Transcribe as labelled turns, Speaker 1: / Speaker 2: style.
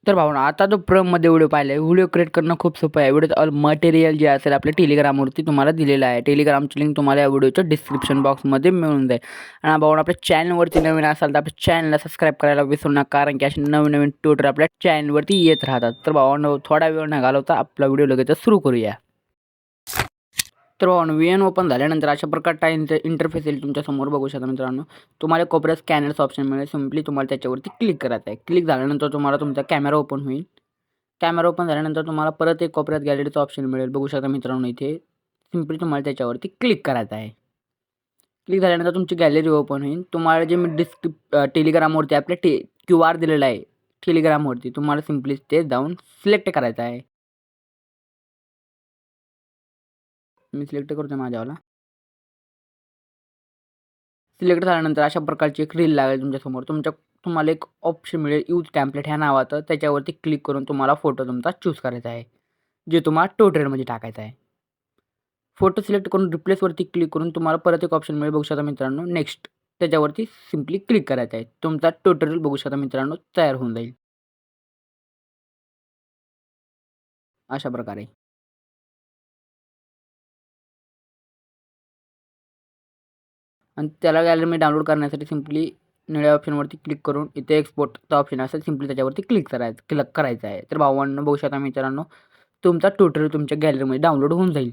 Speaker 1: तर भावना आता जो प्रोमध्ये व्हिडिओ पाहिला व्हिडिओ क्रिएट करणं खूप सोपं आहे. व्हिडिओचं मटेरियल जे असेल आपल्या टेलिग्रामवरती तुम्हाला दिलेलं आहे. टेलिग्रामची लिंक तुम्हाला या व्हिडिओच्या डिस्क्रिप्शन बॉक्समध्ये मिळून जाईल. आणि भावना आपल्या चॅनलवरती नवीन असाल तर आपल्या चॅनलला सबस्क्राईब करायला विसरू नका, कारण की असे नवीन ट्युटोरियल आपल्या चॅनलवरती येत राहतात. तर भावांनो थोडा वेळ न घालवता आपला व्हिडिओ लगेच सुरू करूया. तर VN ओपन झाल्यानंतर अशा प्रकारचा इंटरफेस येईल तुमच्यासमोर, बघू शकता मित्रांनो. तुम्हाला कोपऱ्यात स्कॅनरचं ऑप्शन मिळेल. सिम्पली तुम्हाला त्याच्यावरती क्लिक करायचं आहे. क्लिक झाल्यानंतर तुम्हाला तुमचा कॅमेरा ओपन होईल. कॅमेरा ओपन झाल्यानंतर तुम्हाला परत एक कोपऱ्यात गॅलरीचं ऑप्शन मिळेल, बघू शकता मित्रांनो. इथे सिम्पली तुम्हाला त्याच्यावरती क्लिक करायचं आहे. क्लिक झाल्यानंतर तुमची गॅलरी ओपन होईल. तुम्हाला जे मी टेलिग्रामवरती आपल्या QR दिलेला आहे टेलिग्रामवरती, तुम्हाला सिम्पली ते जाऊन सिलेक्ट करायचं आहे. मी सिलेक्ट करतो माझ्यावाला. सिलेक्ट झाल्यानंतर अशा प्रकारची एक रील लागेल तुमच्यासमोर. तुम्हाला एक ऑप्शन मिळेल यूज टेम्पलेट ह्या नावाचं. त्याच्यावरती क्लिक करून तुम्हाला फोटो तुमचा चूज करायचा आहे, जे तुम्हाला ट्युटोरियलमध्ये टाकायचा आहे. फोटो सिलेक्ट करून रिप्लेसवरती क्लिक करून तुम्हाला परत एक ऑप्शन मिळेल, बघू शकता मित्रांनो, नेक्स्ट. त्याच्यावरती सिम्पली क्लिक करायचं आहे. तुमचा ट्युटोरियल बघू शकता मित्रांनो तयार होऊन जाईल अशा प्रकारे. आणि त्याला गॅलरी डाउनलोड करण्यासाठी सिम्पली निळ्या ऑप्शनवरती क्लिक करून इथे एक्सपोर्टचा ऑप्शन असेल, सिम्पली त्याच्यावरती क्लिक करायचं आहे. तर भावांनो बघू शकता मित्रांनो, तुमचा ट्युटोरियल तुमच्या गॅलरीमध्ये डाउनलोड होऊन जाईल.